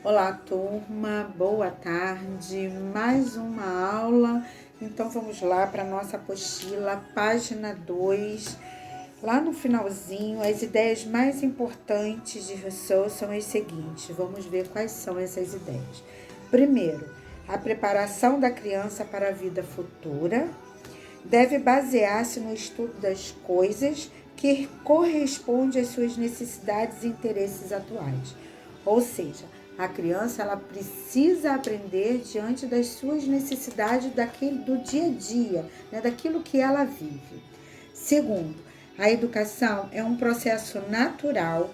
Olá, turma, boa tarde, mais uma aula. Então vamos lá para a nossa apostila, página 2. Lá no finalzinho, as ideias mais importantes de Rousseau são as seguintes. Vamos ver quais são essas ideias. Primeiro, a preparação da criança para a vida futura deve basear-se no estudo das coisas que corresponde às suas necessidades e interesses atuais. Ou seja, a criança ela precisa aprender diante das suas necessidades do dia a dia, né, daquilo que ela vive. Segundo, a educação é um processo natural.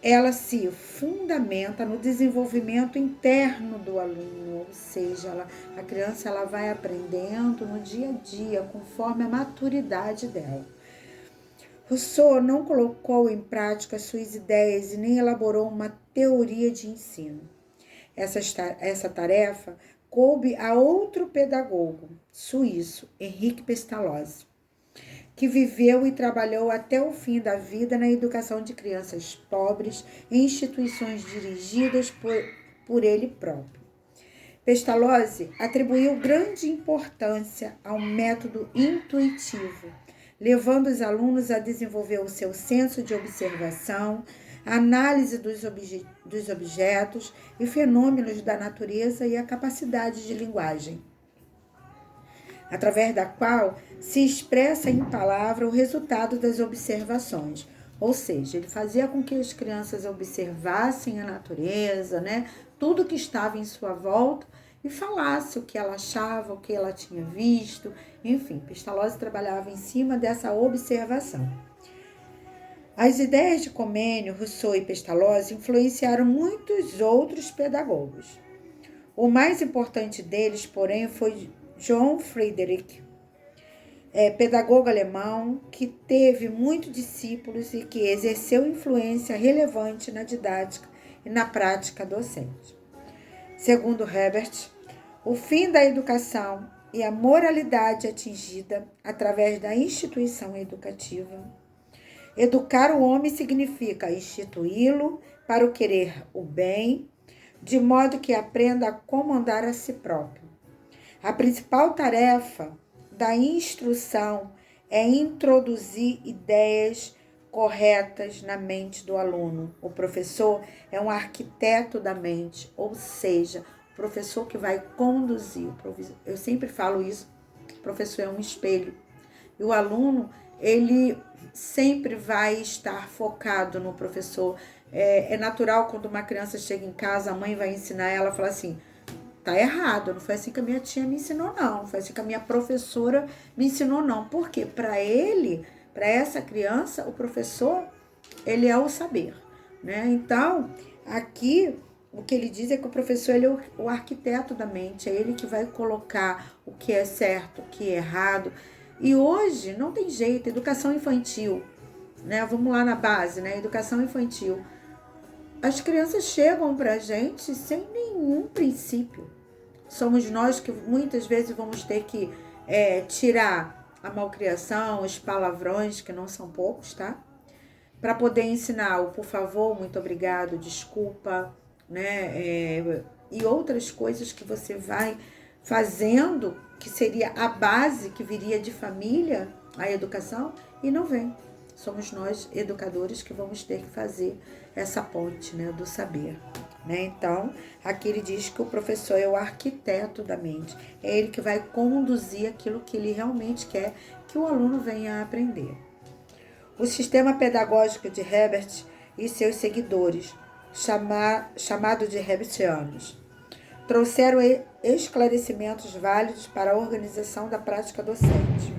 Ela se fundamenta no desenvolvimento interno do aluno, ou seja, a criança ela vai aprendendo no dia a dia, conforme a maturidade dela. Rousseau não colocou em prática suas ideias e nem elaborou uma teoria de ensino. Essa tarefa coube a outro pedagogo suíço, Henrique Pestalozzi, que viveu e trabalhou até o fim da vida na educação de crianças pobres em instituições dirigidas por ele próprio. Pestalozzi atribuiu grande importância ao método intuitivo, levando os alunos a desenvolver o seu senso de observação, análise dos objetos e fenômenos da natureza e a capacidade de linguagem, através da qual se expressa em palavra o resultado das observações. Ou seja, ele fazia com que as crianças observassem a natureza, né? Tudo que estava em sua volta e falasse o que ela achava, o que ela tinha visto. Enfim, Pestalozzi trabalhava em cima dessa observação. As ideias de Comênio, Rousseau e Pestalozzi influenciaram muitos outros pedagogos. O mais importante deles, porém, foi John Friedrich, pedagogo alemão que teve muitos discípulos e que exerceu influência relevante na didática e na prática docente. Segundo Herbert, o fim da educação e a moralidade atingida através da instituição educativa. Educar o homem significa instituí-lo para o querer o bem, de modo que aprenda a comandar a si próprio. A principal tarefa da instrução é introduzir ideias corretas na mente do aluno. O professor é um arquiteto da mente, ou seja, o professor que vai conduzir. Eu sempre falo isso, o professor é um espelho. E o aluno, ele sempre vai estar focado no professor. É natural quando uma criança chega em casa, a mãe vai ensinar ela, fala assim: tá errado, não foi assim que a minha tia me ensinou, não foi assim que a minha professora me ensinou, não. Porque para essa criança, o professor, ele é o saber, né? Então, aqui, o que ele diz é que o professor, ele é o arquiteto da mente, é ele que vai colocar o que é certo, o que é errado. E hoje, não tem jeito, educação infantil, né? Vamos lá na base, né? Educação infantil. As crianças chegam pra gente sem nenhum princípio. Somos nós que muitas vezes vamos ter que tirar a malcriação, os palavrões, que não são poucos, tá? Para poder ensinar o por favor, muito obrigado, desculpa, né? E outras coisas que você vai fazendo, que seria a base que viria de família, a educação, e não vem. Somos nós, educadores, que vamos ter que fazer essa ponte, né, do saber. Né? Então, aqui ele diz que o professor é o arquiteto da mente. É ele que vai conduzir aquilo que ele realmente quer que o aluno venha a aprender. O sistema pedagógico de Herbert e seus seguidores, chamado de Herbertianos, trouxeram esclarecimentos válidos para a organização da prática docente,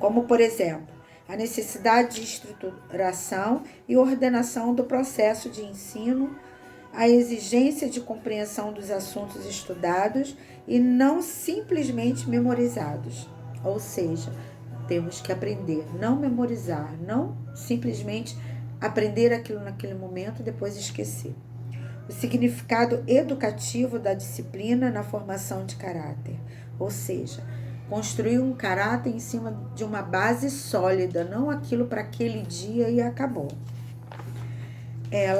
como, por exemplo, a necessidade de estruturação e ordenação do processo de ensino, a exigência de compreensão dos assuntos estudados e não simplesmente memorizados. Ou seja, temos que aprender, não memorizar, não simplesmente aprender aquilo naquele momento e depois esquecer. O significado educativo da disciplina na formação de caráter, ou seja, construir um caráter em cima de uma base sólida, não aquilo para aquele dia e acabou.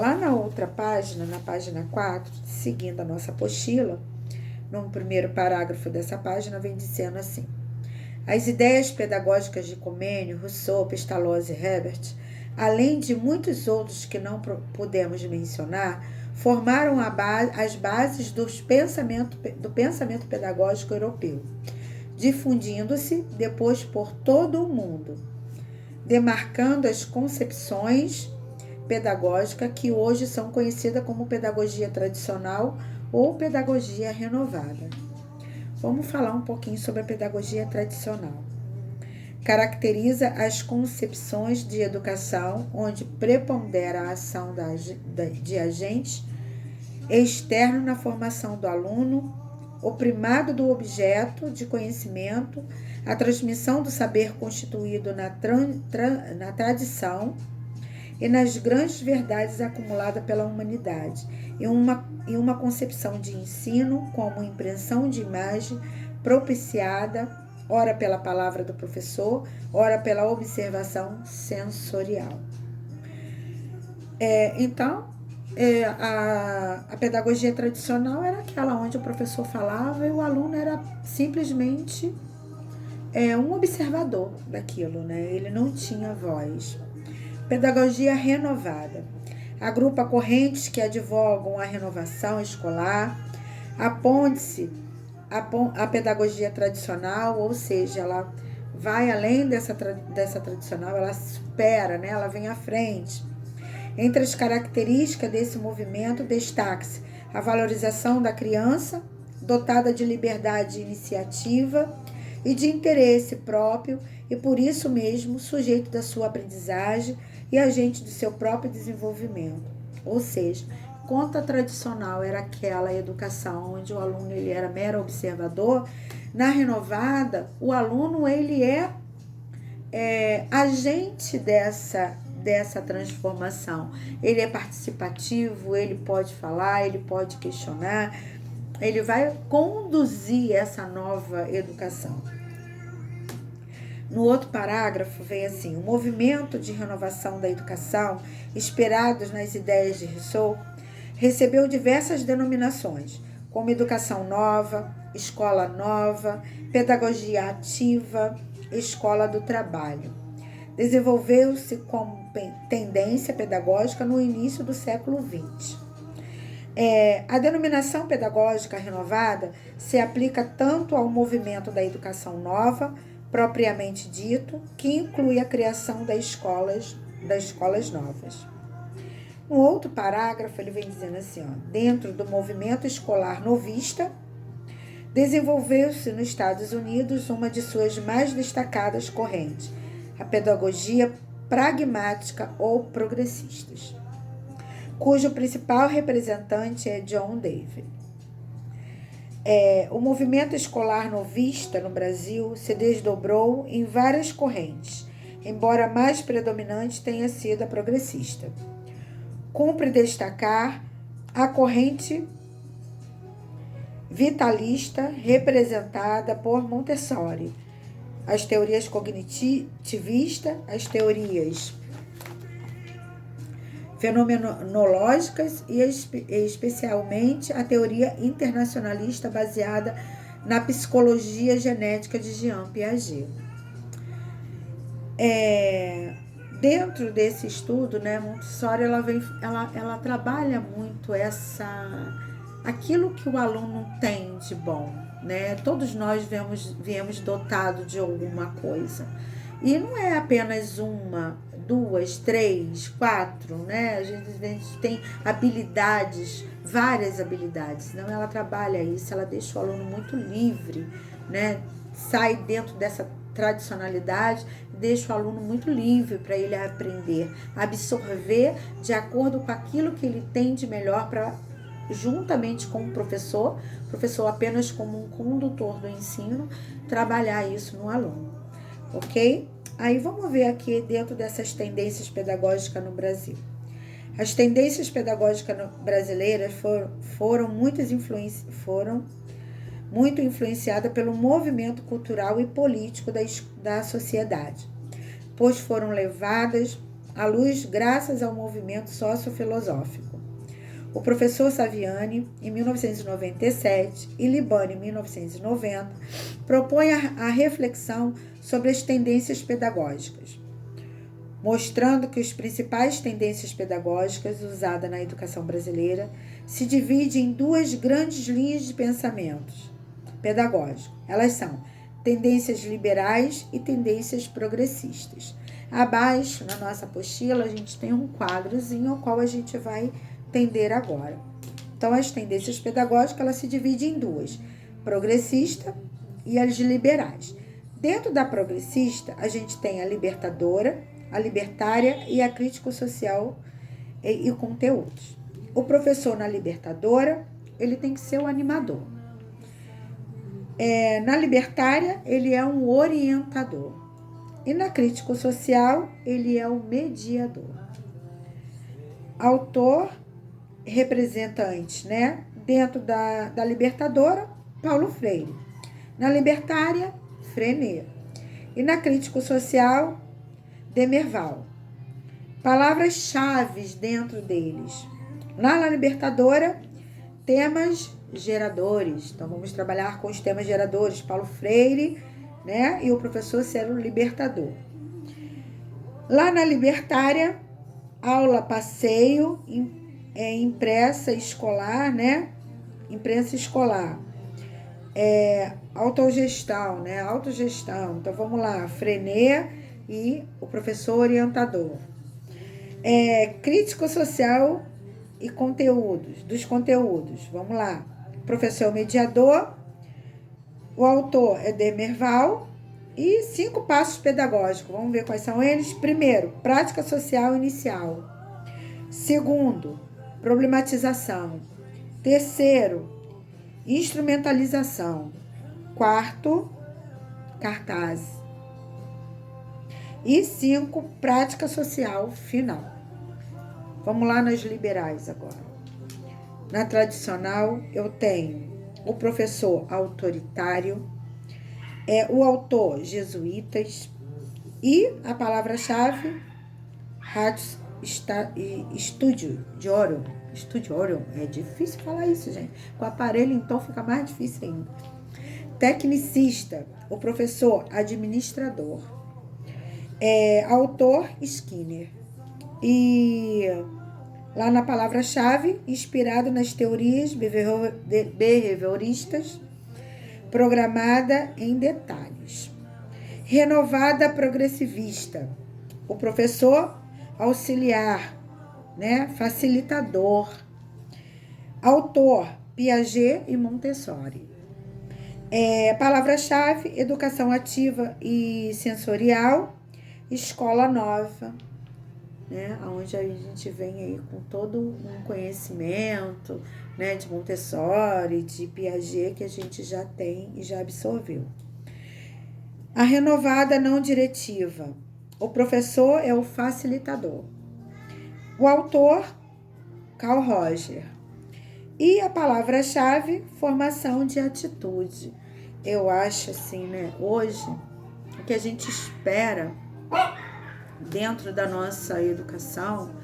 Lá na outra página, na página 4, seguindo a nossa apostila, no primeiro parágrafo dessa página, vem dizendo assim: as ideias pedagógicas de Comênio, Rousseau, Pestalozzi e Herbert, além de muitos outros que não podemos mencionar, formaram as bases do pensamento pedagógico europeu, difundindo-se depois por todo o mundo, demarcando as concepções pedagógicas que hoje são conhecidas como pedagogia tradicional ou pedagogia renovada. Vamos falar um pouquinho sobre a pedagogia tradicional. Caracteriza as concepções de educação onde prepondera a ação de agentes externo na formação do aluno, o primado do objeto de conhecimento, a transmissão do saber constituído na tradição e nas grandes verdades acumuladas pela humanidade, e uma concepção de ensino como impressão de imagem propiciada, ora pela palavra do professor, ora pela observação sensorial. Então, a pedagogia tradicional era aquela onde o professor falava e o aluno era simplesmente um observador daquilo, né? Ele não tinha voz. Pedagogia renovada. Agrupa correntes que advogam a renovação escolar, aponte-se a pedagogia tradicional, ou seja, ela vai além dessa tradicional, ela supera, né? Ela vem à frente. Entre as características desse movimento, destaca-se a valorização da criança, dotada de liberdade e iniciativa e de interesse próprio, e por isso mesmo sujeito da sua aprendizagem e agente do seu próprio desenvolvimento. Ou seja, enquanto a tradicional era aquela educação onde o aluno ele era mero observador, na renovada, o aluno ele é agente dessa transformação. Ele é participativo, ele pode falar, ele pode questionar, ele vai conduzir essa nova educação. No outro parágrafo vem assim: o movimento de renovação da educação, esperados nas ideias de Rousseau, recebeu diversas denominações, como educação nova, escola nova, pedagogia ativa, escola do trabalho. Desenvolveu-se como tendência pedagógica no início do século XX. A denominação pedagógica renovada se aplica tanto ao movimento da educação nova, propriamente dito, que inclui a criação das escolas novas. No outro parágrafo, ele vem dizendo assim, dentro do movimento escolar novista, desenvolveu-se nos Estados Unidos uma de suas mais destacadas correntes, a pedagogia pragmática ou progressistas, cujo principal representante é John Dewey. O movimento escolar novista no Brasil se desdobrou em várias correntes, embora a mais predominante tenha sido a progressista. Cumpre destacar a corrente vitalista representada por Montessori, as teorias cognitivistas, as teorias fenomenológicas e especialmente a teoria internacionalista baseada na psicologia genética de Jean Piaget. Dentro desse estudo, né, Montessori ela trabalha muito aquilo que o aluno tem de bom, né? Todos nós viemos dotados de alguma coisa. E não é apenas uma, duas, três, quatro, né? A gente tem habilidades, várias habilidades. Não, ela trabalha isso, ela deixa o aluno muito livre, né? Sai dentro dessa tradicionalidade, deixa o aluno muito livre para ele aprender, absorver de acordo com aquilo que ele tem de melhor para, juntamente com o professor apenas como um condutor do ensino, trabalhar isso no aluno, ok? Aí vamos ver aqui dentro dessas tendências pedagógicas no Brasil. As tendências pedagógicas brasileiras foram muito influenciadas pelo movimento cultural e político da sociedade, pois foram levadas à luz graças ao movimento sociofilosófico. O professor Saviani, em 1997, e Libani, em 1990, propõe a reflexão sobre as tendências pedagógicas, mostrando que as principais tendências pedagógicas usadas na educação brasileira se dividem em duas grandes linhas de pensamentos pedagógicos. Elas são tendências liberais e tendências progressistas. Abaixo, na nossa apostila, a gente tem um quadrozinho ao qual a gente vai entender agora. Então, as tendências pedagógicas, elas se dividem em duas, progressista e as liberais. Dentro da progressista, a gente tem a libertadora, a libertária e a crítico-social e conteúdos. O professor na libertadora, ele tem que ser o animador. Na libertária, ele é um orientador. E na crítico-social, ele é o mediador. Autor, representante, né? Dentro da libertadora, Paulo Freire. Na libertária, Frenet. E na crítico-social, Demerval. Palavras-chave dentro deles. Lá na libertadora, temas geradores. Então, vamos trabalhar com os temas geradores. Paulo Freire, né? E o professor ser o libertador. Lá na libertária, aula, passeio, impressa escolar, né? Imprensa escolar. Autogestão, né? Autogestão. Então, vamos lá. Frenet e o professor orientador. Crítico social e conteúdos, dos conteúdos. Vamos lá. Professor mediador, o autor é Demerval e 5 passos pedagógicos. Vamos ver quais são eles. Primeiro, prática social inicial. Segundo, problematização. Terceiro, instrumentalização. Quarto, cartaz. E 5, prática social final. Vamos lá nas liberais agora. Na tradicional, eu tenho o professor autoritário, o autor jesuítas e a palavra-chave Studiorum. Studiorum. É difícil falar isso, gente. Com o aparelho, então, fica mais difícil ainda. Tecnicista, o professor administrador. Autor Skinner. E lá na palavra-chave, inspirado nas teorias behavioristas, programada em detalhes. Renovada progressivista, o professor auxiliar, né? Facilitador. Autor, Piaget e Montessori. Palavra-chave, educação ativa e sensorial, escola nova, né? Onde a gente vem aí com todo um conhecimento, né? De Montessori, de Piaget, que a gente já tem e já absorveu. A renovada não diretiva, o professor é o facilitador. O autor, Carl Roger. E a palavra-chave, formação de atitude. Eu acho assim, né? Hoje, o que a gente espera dentro da nossa educação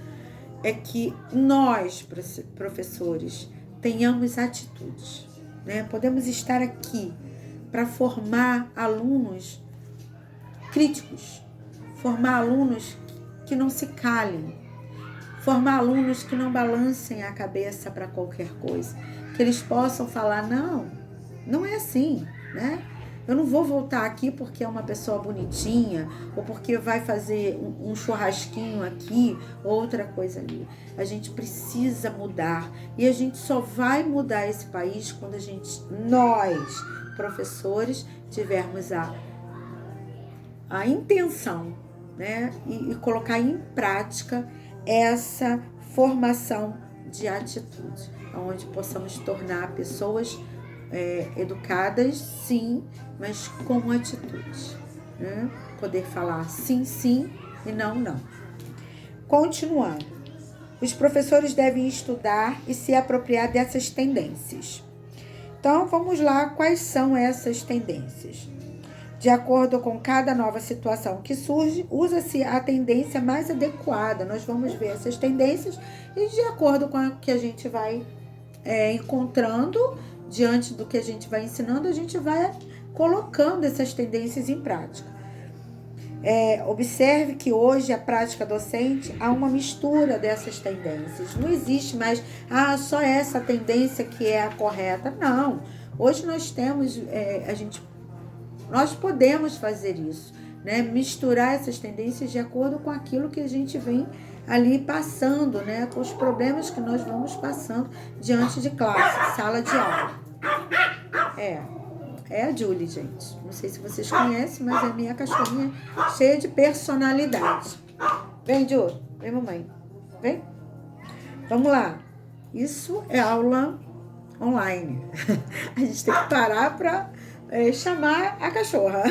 é que nós, professores, tenhamos atitudes, né? Podemos estar aqui para formar alunos críticos, formar alunos que não se calem, formar alunos que não balancem a cabeça para qualquer coisa, que eles possam falar, não é assim, né? Eu não vou voltar aqui porque é uma pessoa bonitinha, ou porque vai fazer um churrasquinho aqui, outra coisa ali. A gente precisa mudar, e a gente só vai mudar esse país quando nós, professores, tivermos a intenção, né? E colocar em prática essa formação de atitude, onde possamos tornar pessoas educadas, sim, mas com atitude, né? Poder falar sim, sim e não, não. Continuando, os professores devem estudar e se apropriar dessas tendências. Então, vamos lá, quais são essas tendências? De acordo com cada nova situação que surge, usa-se a tendência mais adequada. Nós vamos ver essas tendências e, de acordo com o que a gente vai encontrando, diante do que a gente vai ensinando, a gente vai colocando essas tendências em prática. Observe que hoje a prática docente há uma mistura dessas tendências. Não existe mais, só essa tendência que é a correta. Não. Hoje nós temos, nós podemos fazer isso, né? Misturar essas tendências de acordo com aquilo que a gente vem ali passando, né? Com os problemas que nós vamos passando diante de classe, sala de aula. É a Julie, gente. Não sei se vocês conhecem, mas é a minha cachorrinha cheia de personalidade. Vem, Julie. Vem, mamãe. Vem. Vamos lá. Isso é aula online. A gente tem que parar para chamar a cachorra.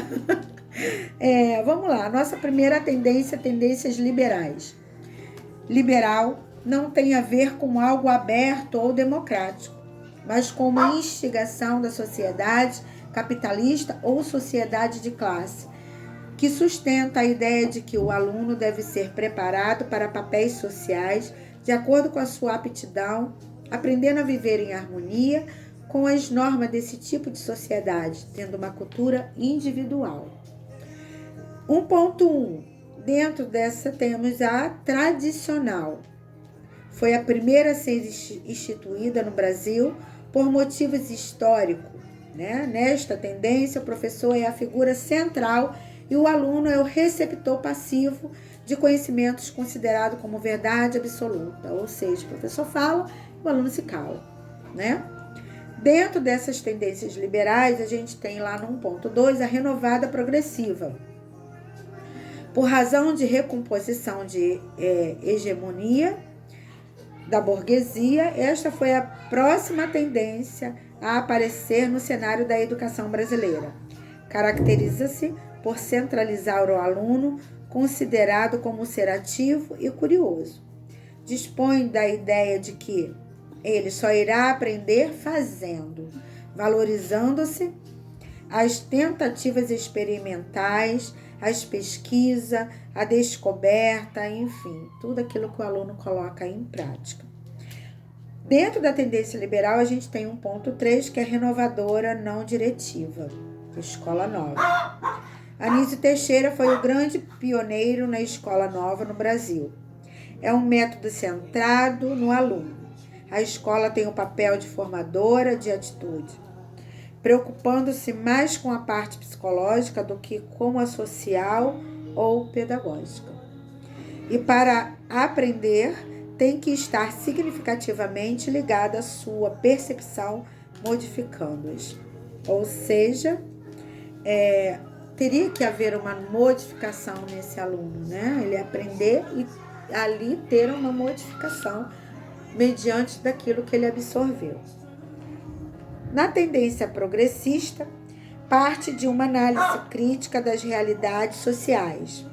Vamos lá. Nossa primeira tendência, tendências liberais. Liberal não tem a ver com algo aberto ou democrático, mas com uma instigação da sociedade capitalista ou sociedade de classe, que sustenta a ideia de que o aluno deve ser preparado para papéis sociais de acordo com a sua aptidão, aprendendo a viver em harmonia com as normas desse tipo de sociedade, tendo uma cultura individual. 1.1. Dentro dessa temos a tradicional. Foi a primeira a ser instituída no Brasil por motivos históricos. Nesta tendência, o professor é a figura central e o aluno é o receptor passivo de conhecimentos considerado como verdade absoluta. Ou seja, o professor fala, o aluno se cala, né? Dentro dessas tendências liberais, a gente tem lá no 1.2 a renovada progressiva. Por razão de recomposição de hegemonia da burguesia, esta foi a próxima tendência a aparecer no cenário da educação brasileira. Caracteriza-se por centralizar o aluno, considerado como ser ativo e curioso. Dispõe da ideia de que ele só irá aprender fazendo, valorizando-se as tentativas experimentais, as pesquisas, a descoberta, enfim, tudo aquilo que o aluno coloca em prática. Dentro da tendência liberal, a gente tem 1.3, que é renovadora não diretiva, Escola Nova. Anísio Teixeira foi o grande pioneiro na Escola Nova no Brasil. É um método centrado no aluno. A escola tem o papel de formadora de atitude, preocupando-se mais com a parte psicológica do que com a social ou pedagógica. E para aprender, tem que estar significativamente ligada à sua percepção, modificando-as. Ou seja, teria que haver uma modificação nesse aluno, né? Ele aprender e ali ter uma modificação mediante daquilo que ele absorveu. Na tendência progressista, parte de uma análise crítica das realidades sociais.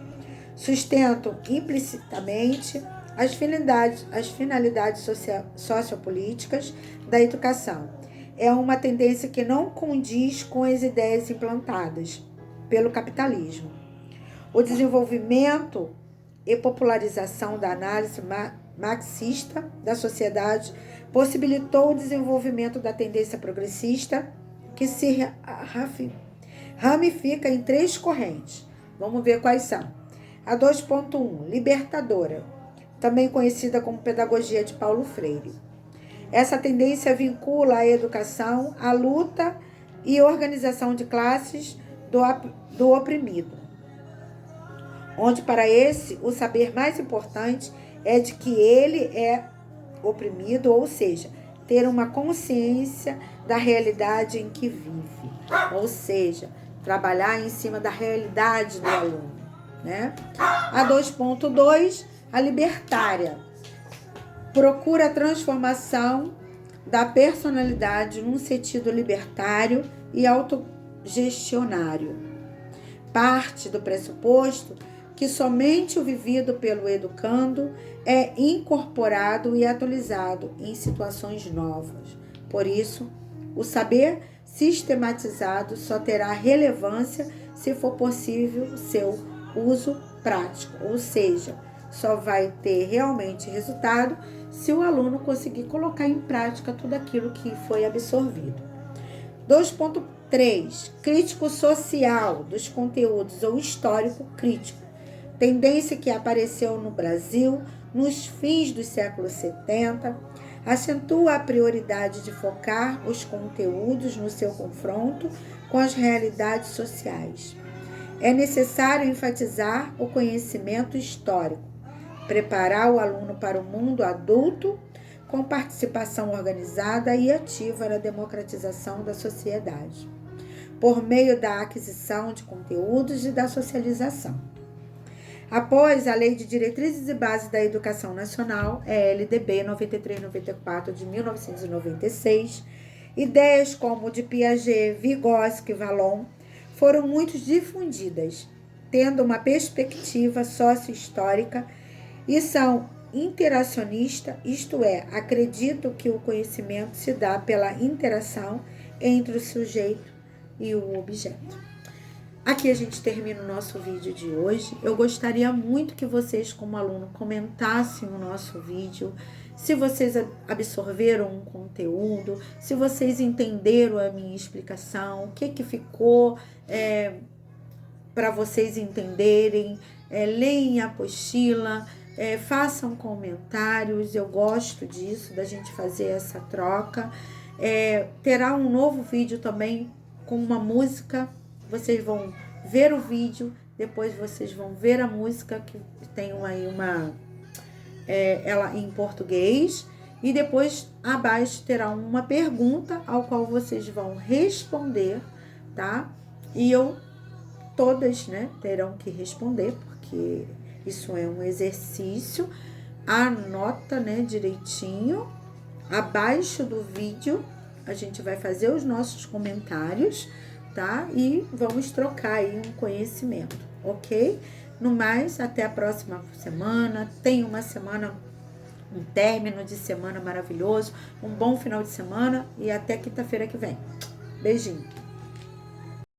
Sustentam implicitamente as finalidades sociopolíticas da educação. É uma tendência que não condiz com as ideias implantadas pelo capitalismo. O desenvolvimento e popularização da análise marxista da sociedade possibilitou o desenvolvimento da tendência progressista, que se ramifica em 3 correntes. Vamos ver quais são. A 2.1, libertadora, também conhecida como pedagogia de Paulo Freire. Essa tendência vincula a educação à luta e organização de classes do oprimido, onde para esse o saber mais importante é de que ele é oprimido, ou seja, ter uma consciência da realidade em que vive, ou seja, trabalhar em cima da realidade do aluno, né? A 2.2, a libertária, procura a transformação da personalidade num sentido libertário e autogestionário. Parte do pressuposto que somente o vivido pelo educando é incorporado e atualizado em situações novas. Por isso, o saber sistematizado só terá relevância se for possível seu uso prático, ou seja, só vai ter realmente resultado se o aluno conseguir colocar em prática tudo aquilo que foi absorvido. 2.3. Crítico social dos conteúdos ou histórico crítico. Tendência que apareceu no Brasil nos fins do século 70, acentua a prioridade de focar os conteúdos no seu confronto com as realidades sociais. É necessário enfatizar o conhecimento histórico, preparar o aluno para o mundo adulto com participação organizada e ativa na democratização da sociedade, por meio da aquisição de conteúdos e da socialização. Após a Lei de Diretrizes e Bases da Educação Nacional, LDB 9394 de 1996, ideias como de Piaget, Vygotsky e Vallon foram muito difundidas, tendo uma perspectiva sócio-histórica e são interacionista, isto é, acredito que o conhecimento se dá pela interação entre o sujeito e o objeto. Aqui a gente termina o nosso vídeo de hoje. Eu gostaria muito que vocês, como aluno, comentassem o nosso vídeo, se vocês absorveram um conteúdo, se vocês entenderam a minha explicação, o que ficou para vocês entenderem, leem a apostila, façam comentários, eu gosto disso, da gente fazer essa troca. Terá um novo vídeo também com uma música, vocês vão ver o vídeo, depois vocês vão ver a música, que tem aí ela em português, e depois abaixo terá uma pergunta ao qual vocês vão responder, tá? E todas, né, terão que responder, porque isso é um exercício. Anota, né, direitinho. Abaixo do vídeo a gente vai fazer os nossos comentários, tá? E vamos trocar aí um conhecimento, ok? No mais, até a próxima semana. Tenha uma semana, um término de semana maravilhoso, um bom final de semana e até quinta-feira que vem. Beijinho!